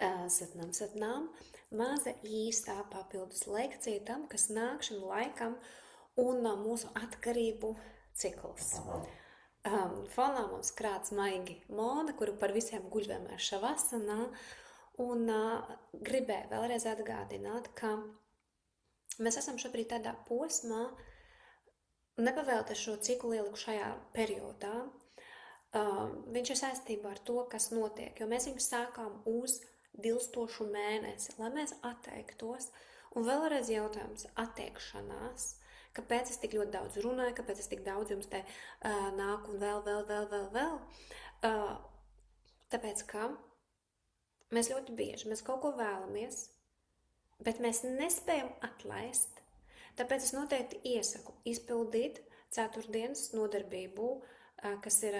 Satnām, maza īstā papildus lekcija tam, kas nāk šim laikam un mūsu atkarību cikls. Fonā mums krāts maigi Mona, kuru par visiem guļ vienmēr šavasanā, un gribēju vēlreiz atgādināt, ka mēs esam šobrīd tādā posmā, nepavēlties šo ciklu ieliku šajā periodā. Viņš ir saistībā ar to, kas notiek, jo mēs viņu sākām uz dilstošu mēnesi, lai mēs atteiktos. Un vēlreiz jautājums atteikšanās. Kāpēc es tik ļoti daudz runāju, kāpēc es tik daudz jums te nāku un vēl. Tāpēc, ka mēs ļoti bieži, mēs kaut ko vēlamies, bet mēs nespējam atlaist. Tāpēc es noteikti iesaku izpildīt ceturtdienas nodarbību, kas ir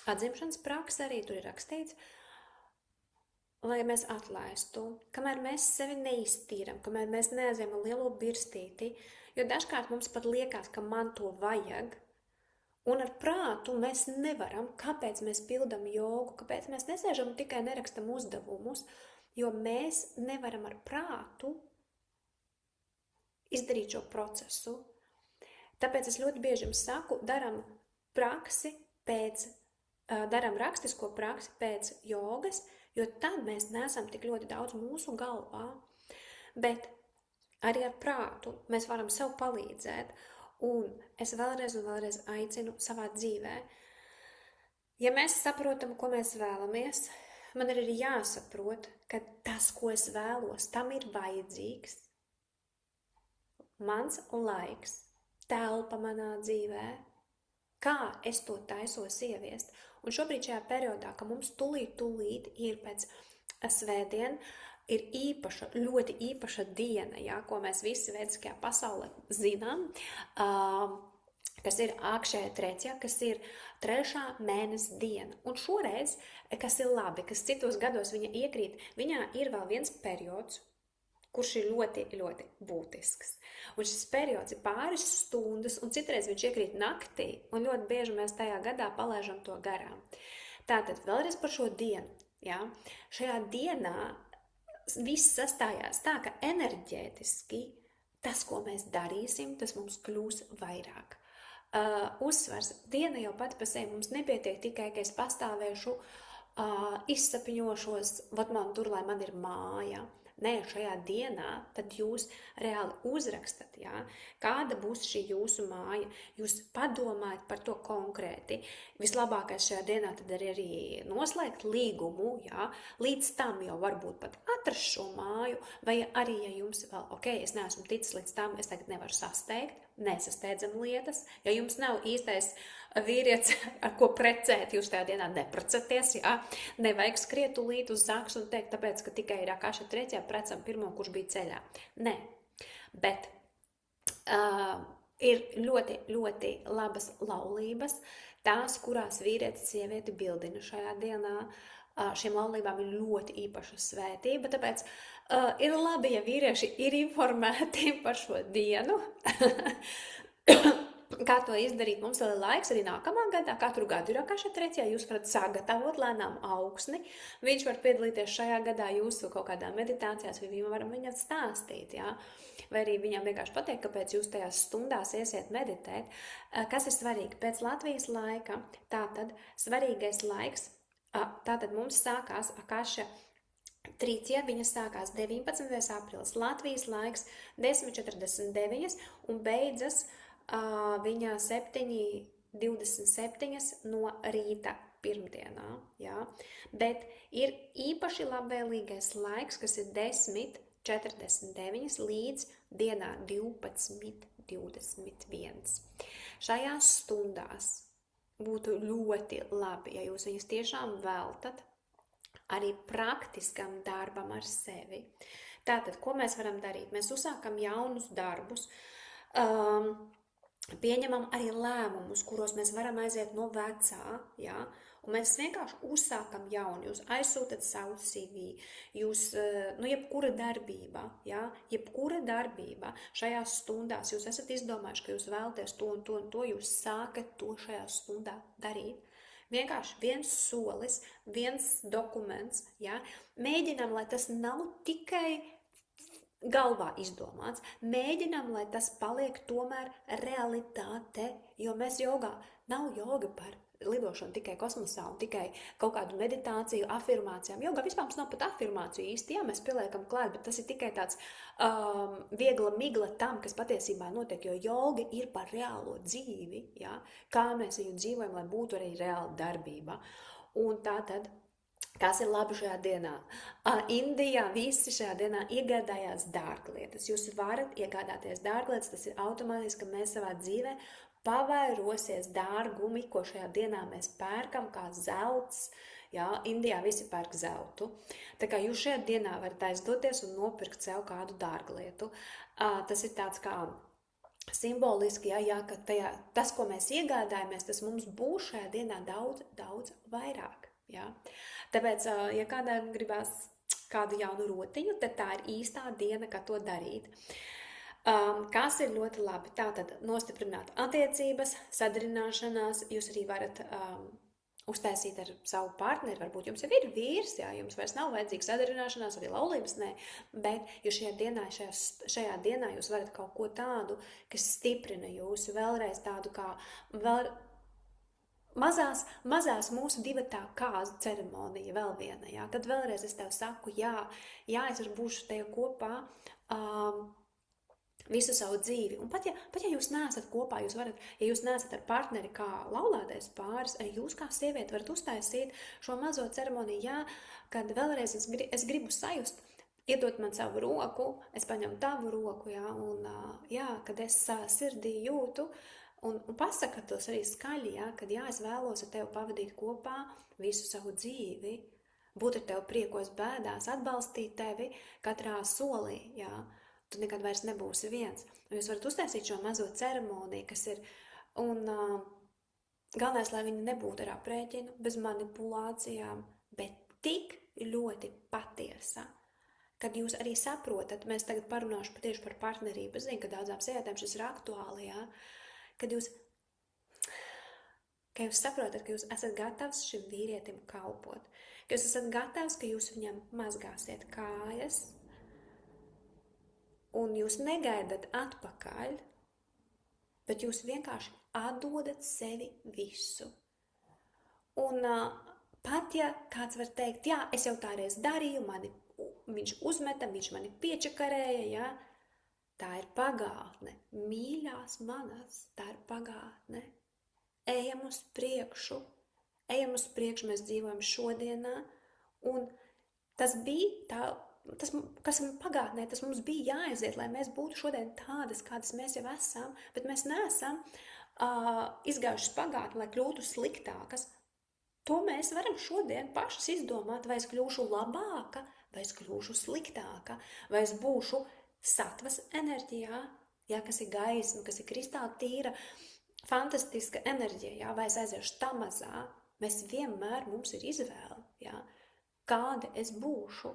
atzimšanas praksa, arī tur ir rakstīts, lai mēs atlaistu, kamēr mēs sevi neiztīram, kamēr mēs neaizējam lielo birstīti, jo dažkārt mums pat liekas, ka man to vajag, un ar prātu mēs nevaram, kāpēc mēs pildam jogu, kāpēc mēs nesēžam un tikai nerakstam uzdevumus, jo mēs nevaram ar prātu izdarīt šo procesu. Tāpēc es ļoti bieži jums saku, daram rakstisko praksi pēc jogas, jo tad mēs neesam tik ļoti daudz mūsu galvā, bet arī ar prātu mēs varam sev palīdzēt, un es vēlreiz aicinu savā dzīvē. Ja mēs saprotam, ko mēs vēlamies, man ir arī jāsaprot, ka tas, ko es vēlos, tam ir vajadzīgs mans laiks, telpa manā dzīvē, kā es to taisos ieviest. Un šobrīd šajā periodā, ka mums tūlīt ir pēc svētdien, ir ļoti īpaša diena, ja, ko mēs visi vēdiskajā pasaulē zinām, kas ir Akšēja Treķja, kas ir 3. mēnesa diena. Un šoreiz, kas ir labi, kas citos gados viņa iekrīt, viņā ir vēl viens periods, kurš ir ļoti, ļoti būtisks. Un šis periods ir pāris stundas, un citreiz viņš iekrīt naktī, un ļoti bieži mēs tajā gadā palaižam to garām. Tātad vēlreiz par šo dienu. Ja? Šajā dienā viss sastājās tā, ka enerģētiski tas, ko mēs darīsim, tas mums kļūs vairāk. Uzsvars, diena jau pati par sevi mums nepietiek tikai, ka es pastāvēšu, izsapņošos, man tur, lai man ir māja. Nē, šajā dienā tad jūs reāli uzrakstat, ja, kāda būs šī jūsu māja. Jūs padomājat par to konkrēti. Vislabākais šajā dienā tad arī noslēgt līgumu, ja, līdz tam jau varbūt pat atrast šo māju, vai arī, ja jums vēl, es neesmu ticis līdz tam, es tagad nevaru sasteigt, nesasteidzam lietas, ja jums nav īstais vīrietis, ar ko precēt, jūs tajā dienā neprecaties, ja? Nevajag skriet tūlīt uz zaksu un teikt, tāpēc, ka tikai ir Akšēja Treķja precam pirmo, kurš bija ceļā. Nē, bet ir ļoti, ļoti labas laulības, tās, kurās vīrietis sievieti bildina šajā dienā. Šīm laulībām ir ļoti īpaša svētība, tāpēc ir labi, ja vīrieši ir informēti par šo dienu. Kā to izdarīt? Mums vēl ir laiks arī nākamā gadā. Katru gadu ir Akšēja Treķja, jūs varat sagatavot lēnām augsni. Viņš var piedalīties šajā gadā jūsu kaut kādā meditācijās, vai varam viņam stāstīt, ja? Vai arī viņam vienkārši pateikt, kāpēc jūs tajās stundās iesiet meditēt. Kas ir svarīgi? Pēc Latvijas laika, tātad svarīgais laiks, tātad mums sākās Akšēja Treķja, viņa sākās 19. aprīlis, Latvijas laiks 10:49 un beidzas viņa 7:27 no rīta pirmdienā, ja? Bet ir īpaši labvēlīgais laiks, kas ir 10:49 līdz dienā 12:21. Šajās stundās būtu ļoti labi, ja jūs viņus tiešām veltat arī praktiskam darbam ar sevi. Tātad, ko mēs varam darīt? Mēs uzsākam jaunus darbus, pieņemam arī lēmumus, kuros mēs varam aiziet no vecā, ja? Un mēs vienkārši uzsākam jaunu, jūs aizsūtat savu CV, jūs, jebkura darbība, ja? Jebkura darbība šajās stundās, jūs esat izdomājuši, ka jūs vēlaties to un to un to, jūs sākat to šajā stundā darīt. Vienkārši viens solis, viens dokuments, ja? Mēģinām, lai tas nav tikai galvā izdomāts. Mēģinām, lai tas paliek tomēr realitāte, jo mēs jogā nav joga par lidošanu tikai kosmosā un tikai kaut kādu meditāciju, afirmācijām. Jogā vispār mums nav pat afirmāciju īsti, jā, mēs pieliekam klāt, bet tas ir tikai tāds viegla migla tam, kas patiesībā notiek, jo joga ir par reālo dzīvi, jā, kā mēs viņu dzīvojam, lai būtu arī reāla darbība. Un tā tad kas ir labi šajā dienā? Indijā visi šajā dienā iegādājās dārglietas. Jūs varat iegādāties dārglietas, tas ir automātiski, ka mēs savā dzīvē pavairosies dārgumi, ko šajā dienā mēs pērkam, kā zelts. Jā, Indijā visi pērk zeltu. Tā kā jūs šajā dienā varat aizdoties un nopirkt sev kādu dārglietu. Tas ir tāds kā simboliski, jā, ka tas, ko mēs iegādājamies, tas mums būs šajā dienā daudz, daudz vairāk. Jā. Tāpēc, ja kādam gribās kādu jaunu rotiņu, tad tā ir īstā diena, kad to darīt. Kas ir ļoti labi? Tātad nostiprināt attiecības, sadarināšanās, jūs arī varat uztaisīt ar savu partneri, varbūt jums jau ir vīrs, jā, jums vairs nav vajadzīga sadarināšanās, arī laulības, nē, bet jo šajā dienā jūs varat kaut ko tādu, kas stiprina jūsu vēlreiz tādu kā mazās mūsu divatā kāzu ceremonija vēl viena, jā. Tad vēlreiz es tev saku, jā, es būšu tev kopā visu savu dzīvi. Un pat ja jūs neesat kopā, jūs varat, ja jūs neesat ar partneri kā laulātais pāris, jūs kā sieviete varat uztaisīt šo mazo ceremoniju, jā, kad vēlreiz es gribu sajust, iedot man savu roku, es paņemu tavu roku, jā, un jā, kad es sirdī jūtu, un pasaka tos arī skaļi, ja, kad jā, es vēlos ar tevi pavadīt kopā visu savu dzīvi, būt ar tevi priekos bēdās, atbalstīt tevi katrā solī, jā, tu nekad vairs nebūsi viens. Un jūs varat uztaisīt šo mazo ceremoniju, kas ir, un galvenais, lai viņa nebūtu ar aprēķinu, bez manipulācijām, bet tik ļoti patiesa, kad jūs arī saprotat, mēs tagad parunāšu tieši par partnerību, es zinu, ka daudzām sievietēm šis ir aktuāli, jā, kad jūs saprotat, ka jūs esat gatavs šim vīrietim kalpot, ka jūs esat gatavs, ka jūs viņam mazgāsiet kājas, un jūs negaidat atpakaļ, bet jūs vienkārši atdodat sevi visu. Un pat ja kāds var teikt, jā, es jau tāreiz darīju, viņš uzmeta, viņš mani piečakarēja, jā, tā ir pagātne, mīļās manas, tā ir pagātne. Ejam uz priekšu, mēs dzīvojam šodienā, un tas bija tas, kas pagātnē, tas mums bija jāaiziet, lai mēs būtu šodien tādas, kādas mēs jau esam, bet mēs neesam izgājušas pagātni, lai kļūtu sliktākas. To mēs varam šodien pašas izdomāt, vai es kļūšu labāka, vai es kļūšu sliktāka, vai es būšu satvas enerģijā, jā, kas ir gaisma, kas ir kristāli tīra, fantastiska enerģija, jā, vai es aiziešu tamazā, mēs vienmēr mums ir izvēle, jā, kāda es būšu.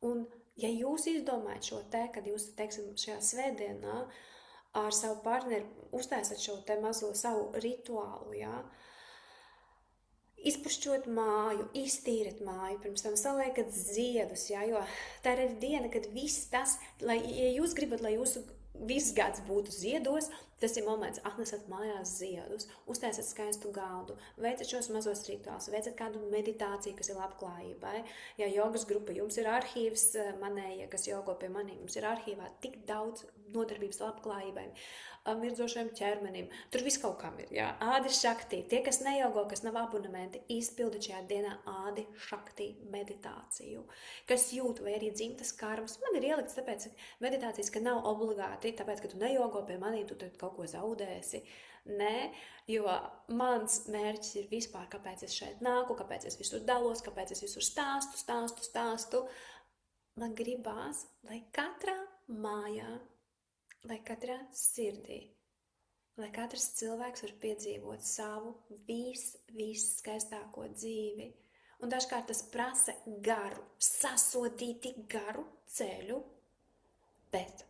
Un ja jūs izdomājat šo kad jūs, teiksim, šajā svētdienā ar savu partneri uztaisat šo mazo savu rituālu, jā, izpušķot māju, iztīrat māju, pirms tam saliekat ziedus, jā, jo tā ir diena, kad viss tas, ja jūs gribat, lai jūsu viss gads būtu ziedos, tas ir moments, atnesat mājās ziedus, uztaisat skaistu galdu, veicat šos mazos rituālus, veicat kādu meditāciju, kas ir labklājībai. Ja jogas grupa jums ir arhīvs, manējie, kas jogo pie maniem, jums ir arhīvā tik daudz nodarbības labklājībai, mirdzošajam ķermenim, tur viss kaut kam ir, jā, ādi šaktī, tie, kas nejogo, kas nav abonementi, izpildat šajā dienā ādi šaktī meditāciju, kas jūt, vai arī dzimtas karmas, man ir ielikts tāpēc meditācijas, ka nav obligāti, tāpēc, ka tu nejogo pie maniem, tu tad kaut ko zaudēsi, nē, jo mans mērķis ir vispār, kāpēc es šeit nāku, kāpēc es visur dalos, kāpēc es visur stāstu, man gribās, lai katrā mājā, lai katrā sirdī, lai katrs cilvēks var piedzīvot savu viskaistāko dzīvi. Un dažkārt tas prasa garu, sasodīti garu ceļu, bet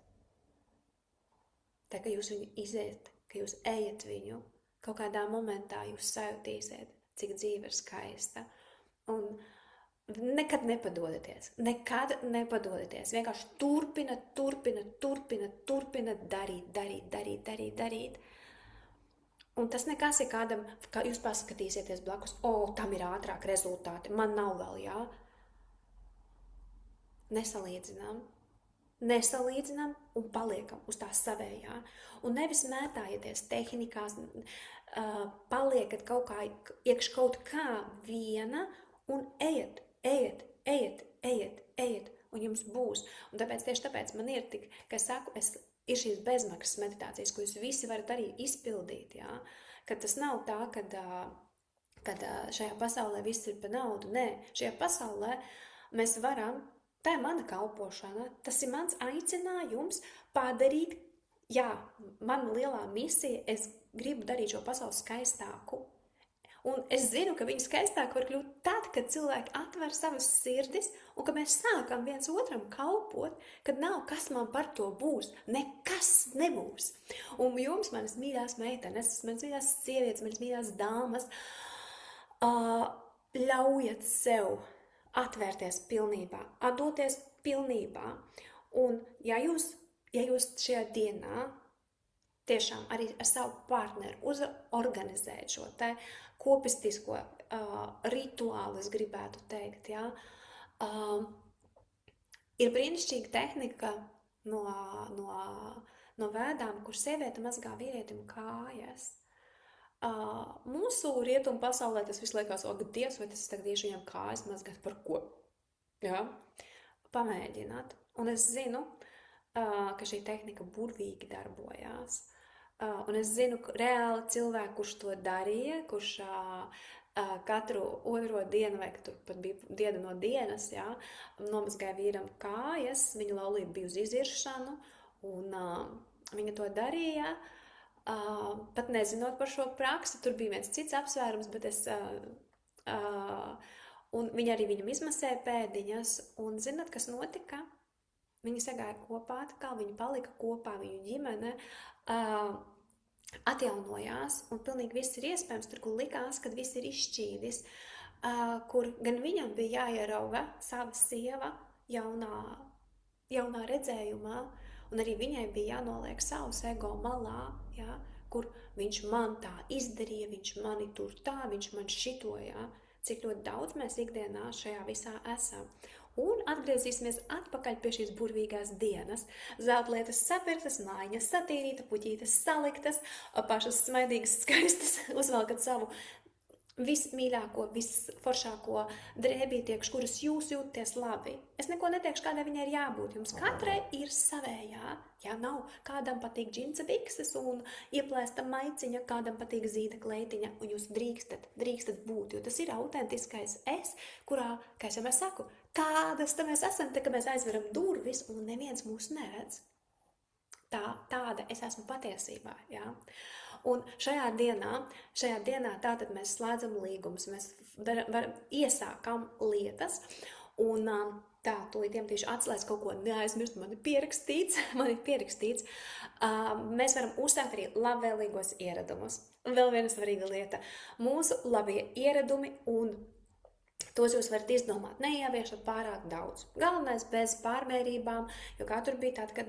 tā, ka jūs viņu iziet, ka jūs ejat viņu, kaut kādā momentā jūs sajutīsiet, cik dzīve ir skaista. Un nekad nepadodieties, vienkārši turpina darīt. Un tas nekas ir kādam, kā jūs paskatīsieties blakus, tam ir ātrāk rezultāti, man nav vēl, jā. Nesalīdzinām un paliekam uz tā savējā. Un nevis mētājieties tehnikās, paliekat iekš kaut kā viena un ejiet, un jums būs. Un tieši tāpēc man ir tik, ka es saku, ir šīs bezmaksas meditācijas, ko jūs visi varat arī izpildīt, jā. Kad tas nav tā, kad šajā pasaulē viss ir par naudu. Nē, šajā pasaulē mēs varam, tā ir mana kalpošana, tas ir mans aicinājums padarīt, jā, mana lielā misija, es gribu darīt šo pasauli skaistāku. Un es zinu, ka viņi skaistāk var kļūt tad, kad cilvēki atver savas sirdis un ka mēs sākam viens otram kalpot, kad nav kas man par to būs. Nekas nebūs. Un jums, manas mīļās meitenes, manas mīļās sievietes, manas mīļās dāmas, ļaujiet sev atvērties pilnībā, atdoties pilnībā. Un ja jūs šajā dienā tiešām arī ar savu partneri organizēt šo te kopistisko rituālu, es gribētu teikt, jā. Ir brīnišķīga tehnika no vēdām, kur sieviete mazgā vīrietim kājas. Mūsu rietumu pasaulē tas viss liekas, Dievs, vai tas tagad tieši viņam kājas mazgāt par ko? Jā? Pamēģināt. Un es zinu, ka šī tehnika burvīgi darbojās. Un es zinu reāli cilvēku, kurš to darīja, kurš katru otro dienu, vai tur pat bija diena no dienas, jā, nomazgāja vīram kājas, viņa laulība bija uz iziršanu, un viņa to darīja, pat nezinot par šo praksi, tur bija viens cits apsvērums, bet un viņa arī viņam izmasēja pēdiņas, un zināt, kas notika? Viņi sagāja kopā, atkal viņi palika kopā, viņu ģimene atjaunojās, un pilnīgi viss ir iespējams, tur, kur likās, kad viss ir izšķīdis, kur gan viņam bija jāierauga sava sieva jaunā redzējumā, un arī viņai bija jānoliek savus ego malā, jā, kur viņš man tā izdarīja, viņš mani tur tā, viņš man šito, jā, cik ļoti daudz mēs ikdienā šajā visā esam. Un atgriezīsimies atpakaļ pie šīs burvīgās dienas. Zeltlietas sapirktas, mājiņas satīrīta, puķītes saliktas, pašas smaidīgas, skaistas, uzvelkat savu vismīļāko, visforšāko drēbīti, kuras jūs jūties labi. Es neko neteikšu, kādai viņai ir jābūt. Jums katrai ir savējā. Jā, nav kādam patīk džinsa bikses un ieplēsta maiciņa, kādam patīk zīda kleitiņa, un jūs drīkstat būt, jo tas ir autentiskais es, kurā, kā es vienmēr saku, tādas mēs esam, tā, ka mēs aizveram durvis un neviens mūs neredz. Tāda es esmu patiesībā, jā. Un šajā dienā tātad mēs slēdzam līgumus, mēs iesākam lietas, un tā, tūlītiem tieši atslēdz kaut ko neaizmirst, man ir pierakstīts. Mēs varam uzsākt arī labvēlīgos ieradumus. Vēl viena svarīga lieta, mūsu labie ieradumi un tos jūs varat izdomāt, neieviešat pārāk daudz. Galvenais bez pārmērībām, jo kā tur bija tad, kad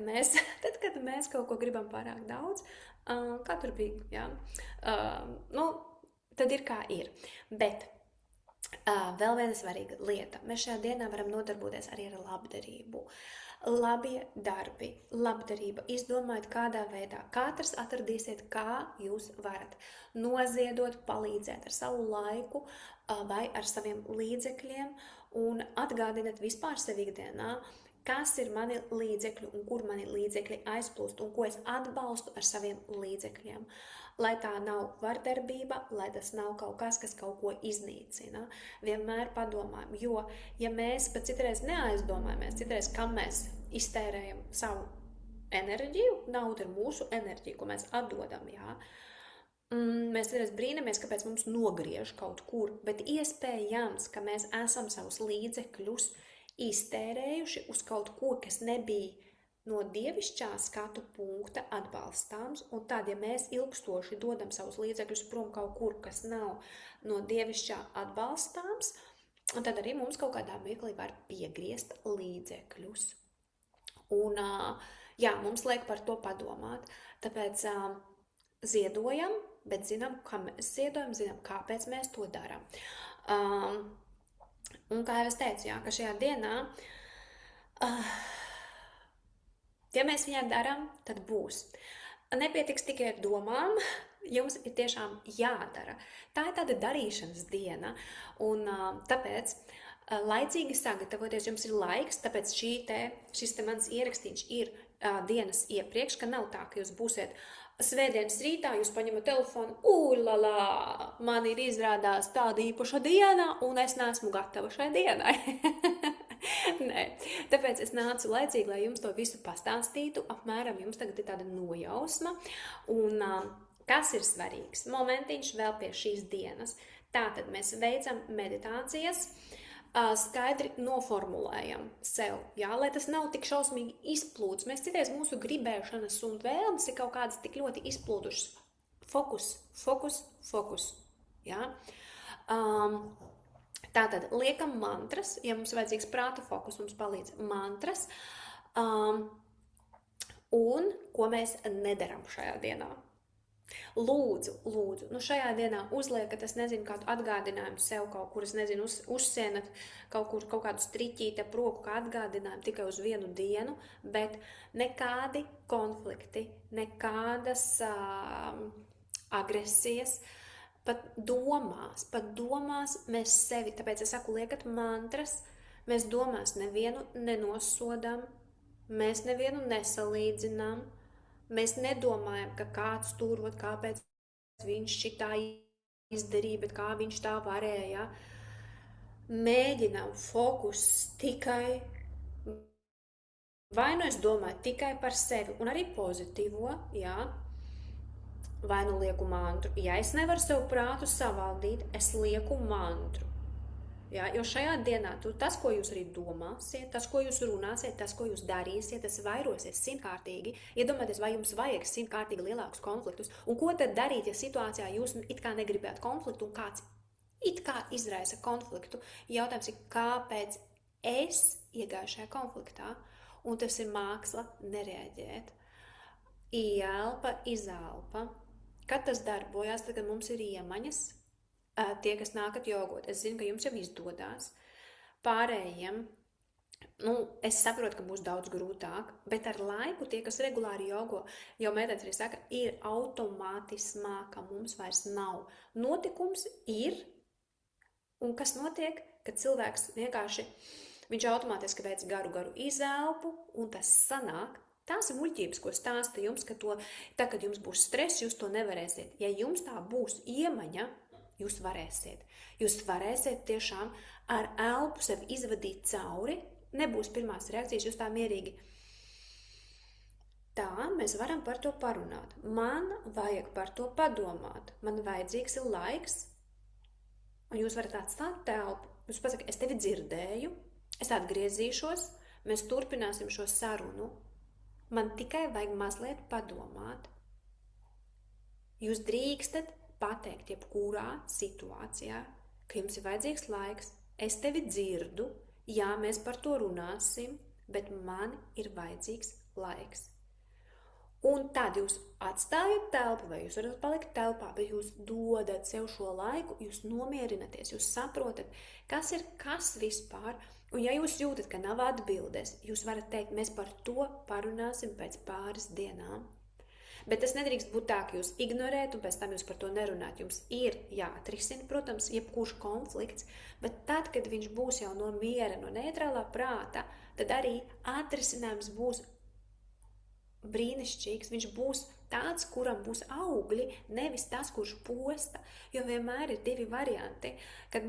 mēs kaut ko gribam pārāk daudz, kā tur bija, jā. Tad ir kā ir. Bet vēl viena svarīga lieta. Mēs šajā dienā varam nodarboties arī ar labdarību. Labie darbi, labdarība, izdomājiet kādā veidā. Katrs atradīsiet, kā jūs varat noziedot, palīdzēt ar savu laiku vai ar saviem līdzekļiem un atgādiniet vispār sev ikdienā, kas ir mani līdzekļi un kur mani līdzekļi aizplūst un ko es atbalstu ar saviem līdzekļiem. Lai tā nav vardarbība, lai tas nav kaut kas, kas kaut ko iznīcina. Vienmēr padomājam, jo, ja mēs pat citreiz neaizdomājamies, citreiz, kam mēs iztērējam savu enerģiju, nauda ir mūsu enerģija, ko mēs atdodam, jā. Mēs citreiz brīnamies, kāpēc mums nogriež kaut kur, bet iespējams, ka mēs esam savus līdzekļus iztērējuši uz kaut ko, kas nebija no dievišķā skatu punkta atbalstāms, un tad, ja mēs ilgstoši dodam savus līdzekļus prom kaut kur, kas nav no dievišķā atbalstāms, tad arī mums kaut kādā mirklī var piegriezt līdzekļus. Un, jā, mums liek par to padomāt, tāpēc ziedojam, bet zinām, kā mēs ziedojam, zinām, kāpēc mēs to darām. Un kā jau es teicu, jā, ka šajā dienā ja mēs viņā darām, tad būs. Nepietiks tikai ar domām, jums ir tiešām jādara. Tā ir tāda darīšanas diena, un tāpēc laicīgi sagatavoties, jums ir laiks, tāpēc šis te mans ierakstīns ir dienas iepriekš, ka nav tā, ka jūs būsiet svētdienas rītā, jūs paņemat telefonu, ulala, man ir izrādās tāda īpaša diena, un es neesmu gatava šai dienai. Nē, tāpēc es nācu laicīgi, lai jums to visu pastāstītu, apmēram jums tagad ir tāda nojausma, un kas ir svarīgs? Momentiņš vēl pie šīs dienas. Tātad mēs veicam meditācijas, skaidri noformulējam sev, jā, lai tas nav tik šausmīgi izplūds. Mēs citreiz mūsu gribēšanas un vēlmes ir kaut kādas tik ļoti izplūdušas. Fokus, jā. Tātad liekam mantras, ja mums vajadzīgs prāta fokus, mums palīdz mantras, un ko mēs nedaram šajā dienā. Lūdzu, nu šajā dienā uzliekat, es nezinu, kādu atgādinājumu sev kaut kur, es nezinu, uzsienat kaut kādu striķīti ap roku kā atgādinājumu tikai uz vienu dienu, bet nekādi konflikti, nekādas agresijas, pat domās mēs sevi, tāpēc es saku, liekat mantras, mēs domās nevienu nenosodam, mēs nevienu nesalīdzinām, mēs nedomājam, ka kāds turot, kāpēc viņš šitā izdarīja, bet kā viņš tā varēja. Mēģinām fokus tikai, vai nu es domāju tikai par sevi, un arī pozitīvo, jā, vai nu lieku mantru. Ja es nevaru sev prātu savaldīt, es lieku mantru. Ja, jo šajā dienā tas, ko jūs arī domāsiet, tas, ko jūs runāsiet, tas, ko jūs darīsiet, tas vairosies 100-kārtīgi. Iedomājieties, vai jums vajag 100-kārtīgi lielākus konfliktus. Un ko tad darīt, ja situācijā jūs it kā negribētu konfliktu un kāds it kā izraisa konfliktu? Jautājums ir, kāpēc es iegāju šajā konfliktā? Un tas ir māksla nereaģēt. Ielpa, izelpa. Kad tas darbojās, tad, kad mums ir iemaņas, tie, kas nākat jogot, es zinu, ka jums jau izdodās. Pārējiem, es saprotu, ka būs daudz grūtāk, bet ar laiku tie, kas regulāri jogo, jau mēdēts arī saka, ir automātismā, ka mums vairs nav. Notikums ir, un kas notiek, kad cilvēks vienkārši, viņš automātiski veic garu izelpu, un tas sanāk. Tās ir muļķības, ko stāsta jums, ka tā, kad jums būs stress, jūs to nevarēsiet. Ja jums tā būs iemaņa, jūs varēsiet. Jūs varēsiet tiešām ar elpu sevi izvadīt cauri, nebūs pirmās reakcijas, jūs tā mierīgi. Tā, mēs varam par to parunāt. Man vajag par to padomāt. Man vajadzīgs ir laiks, un jūs varat atstāt telpu. Jūs pasaka, es tevi dzirdēju, es atgriezīšos, mēs turpināsim šo sarunu. Man tikai vajag mazliet padomāt. Jūs drīkstat pateikt jebkurā situācijā, ka jums ir vajadzīgs laiks, es tevi dzirdu, jā, mēs par to runāsim, bet man ir vajadzīgs laiks. Un tad jūs atstājat telpu, vai jūs varat palikt telpā, bet jūs dodat sev šo laiku, jūs nomierinaties, jūs saprotat, kas ir kas vispār. Un ja jūs jūtat, ka nav atbildes, jūs varat teikt, mēs par to parunāsim pēc pāris dienām. Bet tas nedrīkst būt tā, ka jūs ignorēt un pēc tam jūs par to nerunāt. Jums ir jāatrisina, protams, jebkurš konflikts, bet tad, kad viņš būs jau no miera, no neitrālā prāta, tad arī atrisinājums būs brīnišķīgs. Viņš būs tāds, kuram būs augļi, nevis tas, kurš posta, jo vienmēr ir divi varianti, kad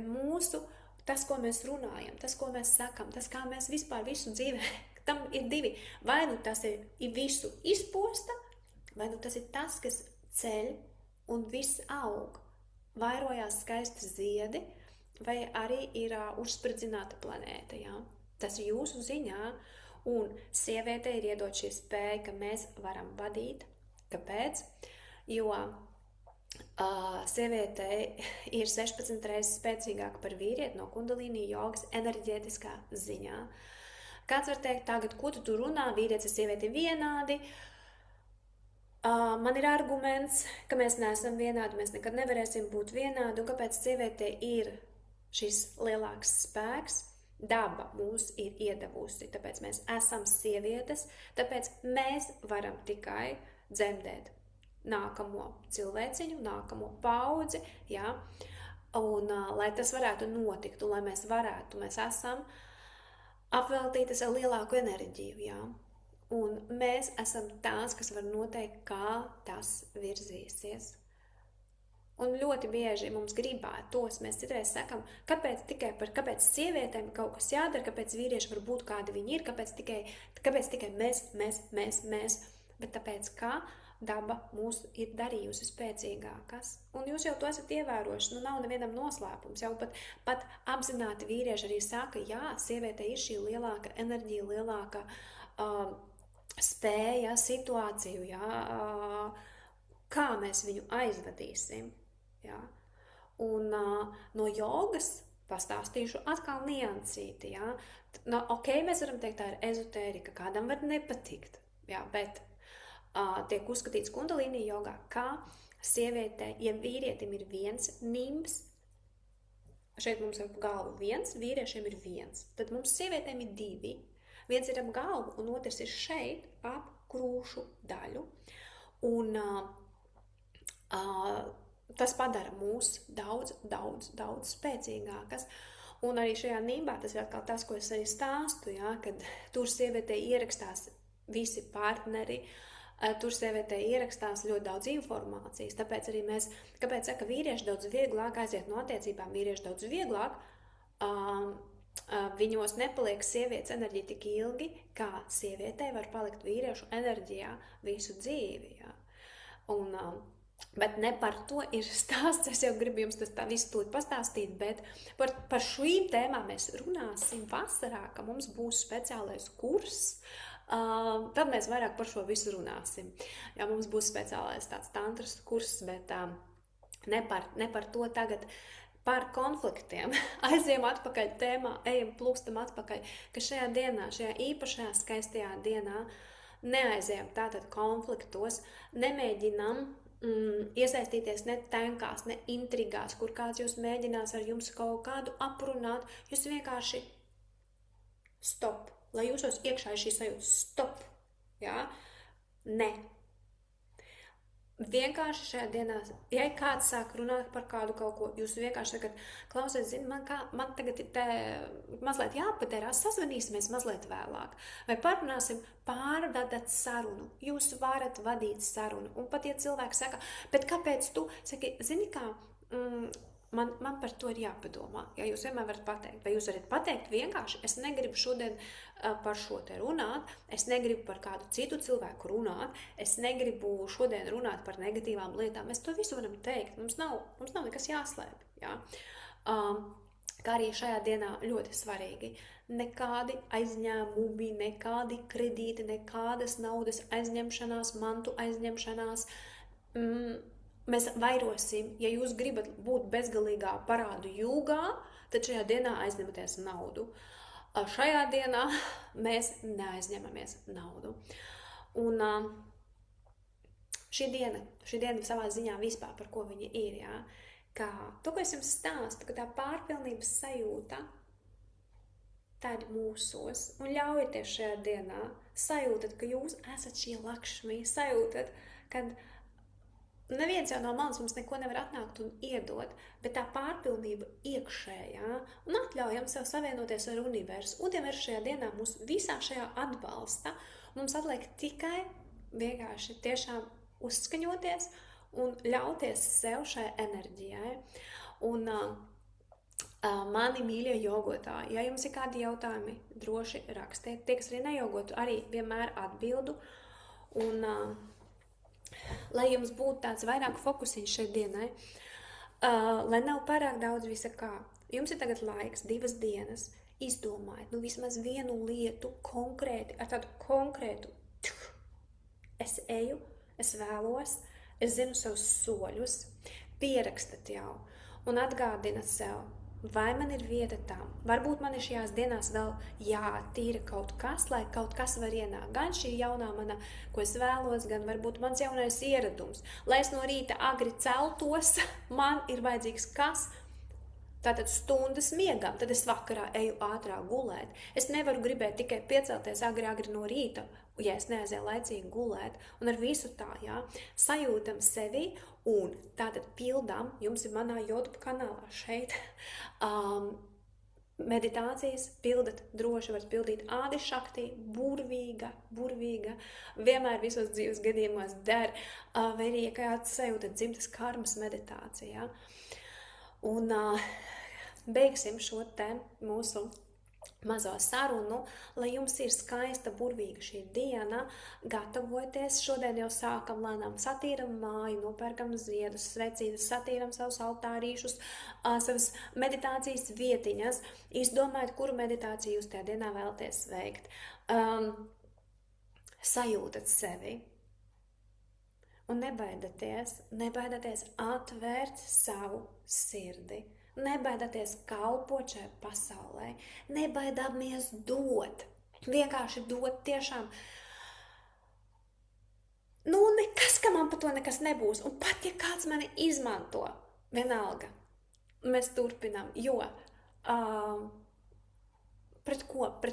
tas, ko mēs runājam, tas, ko mēs sakam, tas, kā mēs vispār visu dzīvē, tam ir divi. Vai nu tas ir visu izposta, vai nu tas ir tas, kas ceļ un viss aug. Vairojās skaisti ziedi, vai arī ir uzspridzināta planēta. Jā? Tas ir jūsu ziņā. Un sievietei ir iedot šī spēja, ka mēs varam vadīt. Kāpēc? Jo sievietei ir 16 reizes spēcīgāka par vīrieti no kundalīni jogas enerģētiskā ziņā. Kāds var teikt, tagad, ko tu runā, vīrietis ir sievieti vienādi? Man ir arguments, ka mēs neesam vienādi, mēs nekad nevarēsim būt vienādi, un kāpēc sievietei ir šis lielāks spēks? Daba mūs ir iedavusi, tāpēc mēs esam sievietes, tāpēc mēs varam tikai dzemdēt nākamo cilvēciņu, nākamo paudzi, ja? Un lai tas varētu notikt, un lai mēs esam apveltītas ar lielāku enerģiju, ja? Un mēs esam tās, kas var noteikt, kā tas virzīsies. Un ļoti bieži mums gribētos, mēs citreiz sakam, kāpēc sievietēm kaut kas jādara, kāpēc vīrieši var būt kādi viņi ir, kāpēc tikai mēs, bet tāpēc, kā daba mūs ir darījusi spēcīgākas. Un jūs jau to esat ievērojuši, nav nevienam noslēpums, jau pat apzināti vīrieši arī saka, jā, sievietei ir šī lielāka enerģija, lielāka spēja, situāciju, jā, kā mēs viņu aizvadīsim. Ja? Un no jogas pastāstīšu atkal niansīti. Ja? Ok, mēs varam teikt, tā ir ezotērika, kādam var nepatikt, ja? Bet tiek uzskatīts kundalīni jogā, kā sievietē, ja vīrietim ir viens nimbs, šeit mums ir galvu viens, vīriešiem ir viens, tad mums sievietēm ir divi. Viens ir ap galvu, un otrs ir šeit, ap krūšu daļu. Un tas padara mūs daudz spēcīgākas. Un arī šajā nimbā tas ir atkal tas, ko es arī stāstu, ja, kad tur sievietei ierakstās visi partneri, tur sievietei ierakstās ļoti daudz informācijas. Tāpēc arī kāpēc saka, vīrieši daudz vieglāk aiziet no attiecībām, vīrieši daudz vieglāk, viņos nepaliek sievietes enerģija tik ilgi, kā sievietei var palikt vīriešu enerģijā visu dzīvi. Ja. Bet ne par to ir stāsts, es jau gribu jums tas tā visu tūlīt pastāstīt, bet par šīm tēmām mēs runāsim vasarā, ka mums būs speciālais kurs, tad mēs vairāk par šo visu runāsim. Jā, mums būs speciālais tāds tantras kurs, bet ne par to tagad. Par konfliktiem. Aizjām atpakaļ tēmā, ejam plūstam atpakaļ, ka šajā dienā, šajā īpašajā skaistajā dienā neaizjām tātad konfliktos, nemēģinam iesaistīties ne tenkās, ne intrigās, kur kāds jūs mēģinās ar jums kaut kādu aprunāt, jūs vienkārši stop, lai jūsos iekšā ir šī sajūta stop, jā, ne. Vienkārši šajā dienā, ja kāds sāk runāt par kādu kaut ko, jūs vienkārši sakat, klausies, zini, man tagad ir te mazliet jāpaterās, sazvanīsimies mazliet vēlāk. Vai parunāsim, pārvadat sarunu, jūs varat vadīt sarunu. Un pat, ja cilvēki saka, bet kāpēc tu, saki, zini kā, man par to ir jāpadomā. Ja jūs vienmēr varat pateikt, vai jūs varat pateikt vienkārši, es negribu šodien par šo te runāt, es negribu par kādu citu cilvēku runāt, es negribu šodien runāt par negatīvām lietām. Mēs to visu varam teikt, mums nav nekas jāslēp. Ja? Kā arī šajā dienā ļoti svarīgi. Nekādi aizņēmumi, nekādi kredīti, nekādas naudas aizņemšanās, mantu aizņemšanās. Mēs vairosim, ja jūs gribat būt bezgalīgā parādu jūgā, tad šajā dienā aizņematies naudu. Šajā dienā mēs neaizņemamies naudu. Un šī diena savā ziņā vispār par ko viņa ir, jā, kā to, ko es jums stāstu, ka tā pārpilnības sajūta, tā ir mūsos, un ļaujieties šajā dienā, sajūtat, ka jūs esat šī Lakšmi, sajūtat, kad neviens jau no malas mums neko nevar atnākt un iedot, bet tā pārpilnība iekšējā, un atļaujam sev savienoties ar universu. Universu šajā dienā mūs visā šajā atbalsta, mums atliek tikai vienkārši tiešām uzskaņoties un ļauties sev šai enerģijai. Un mani mīļie jogotāji, ja jums ir kādi jautājumi, droši rakstiet. Tie, kas arī nejogotu, arī vienmēr atbildu. Un lai jums būtu tāds vairāk fokusiņš šai dienai, lai nav pārāk daudz visa kā. jums ir tagad laiks, 2 dienas, izdomājiet, nu vismaz vienu lietu konkrēti, ar tādu konkrētu, es eju, es vēlos, es zinu savus soļus, pierakstat jau un atgādinat sev, vai man ir vieta tam. Varbūt man ir šajās dienās vēl jātīra kaut kas, lai kaut kas var ienākt. Gan šī jaunā mana, ko es vēlos, gan varbūt mans jaunais ieradums. Lai es no rīta agri celtos, man ir vajadzīgs kas? Tātad stundas miegam, tad es vakarā eju ātrāk gulēt. Es nevaru gribēt tikai piecelties agri no rīta, ja es neaizēju laicīgi gulēt. Un ar visu tā, jā, sajūtam sevi un tātad pildām, jums ir manā YouTube kanālā šeit, meditācijas pildat, droši var pildīt Ādi Šakti, burvīga, vienmēr visos dzīves gadījumos der, vai arī, ja kāds sajūta dzimtas karmas meditācijā. Un beigsim šo te mūsu mazo sarunu, lai jums ir skaista, burvīga šī diena, gatavoties, šodien jau sākam lēnām satīram māju, nopērkam ziedus, svecītas, satīram savus altārīšus, savas meditācijas vietiņas, izdomājiet, kuru meditāciju jūs tajā dienā vēlaties veikt, sajūtat sevi. Un nebaidieties atvērt savu sirdi, nebaidieties kalpot šai pasaulē, nebaidāmies dot, vienkārši dot tiešām. Nu, nekas, ka man par to nekas nebūs, un pat ja kāds mani izmanto, vienalga, mēs turpinām, jo pret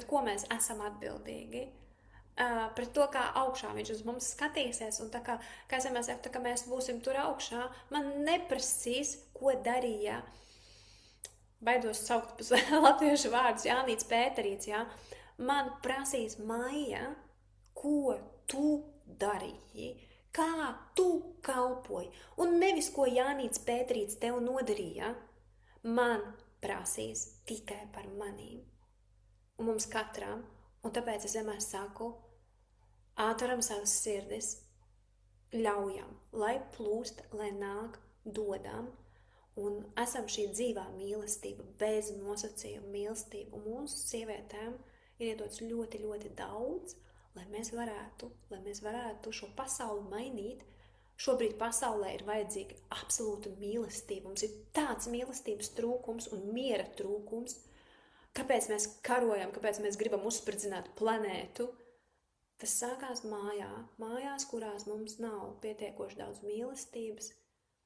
ko mēs esam atbildīgi? Pret to, kā augšā viņš uz mums skatīsies, un tā kā es vienmēr saku, tā kā mēs būsim tur augšā, man neprasīs, ko darīja, baidos saukt latviešu vārdus, Jānīts Pēterīts, jā, man prasīs Maija, ko tu darīji, kā tu kalpoji, un nevis, ko Jānīts Pēterīts tev nodarīja, man prasīs tikai par manīm, un mums katram. Un tāpēc es vienmēr saku, atveram savas sirdis, ļaujam, lai plūst, lai nāk, dodam, un esam šī dzīvā mīlestība, bez nosacījuma mīlestība, un mūsu sievietēm ir iedots ļoti, ļoti daudz, lai mēs varētu šo pasauli mainīt. Šobrīd pasaulē ir vajadzīga absolūta mīlestība, mums ir tāds mīlestības trūkums un miera trūkums. Kāpēc mēs karojam, kāpēc mēs gribam uzspridzināt planētu? Tas sākās mājās, kurās mums nav pietiekoši daudz mīlestības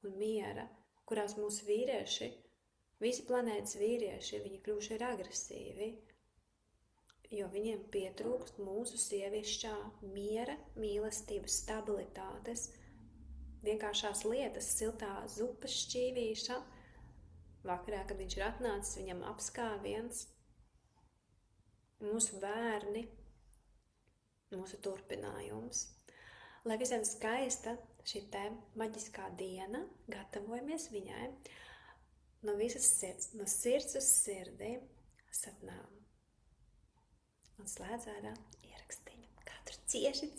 un miera, kurās mūsu vīrieši, visi planētas vīrieši, viņi kļuvuši ir agresīvi, jo viņiem pietrūkst mūsu sievišķā miera, mīlestības, stabilitātes, vienkāršās lietas, siltā zupas šķīvīša. Vakarā, kad viņš ir atnācis, viņam apskāviens. Mūsu bērni, mūsu turpinājums. Lai visiem skaista šī te maģiskā diena, gatavojamies viņai no visas sirds, no sirds uz sirdi, sapnām. Un slēdz ārā ierakstiņu. Katru cieši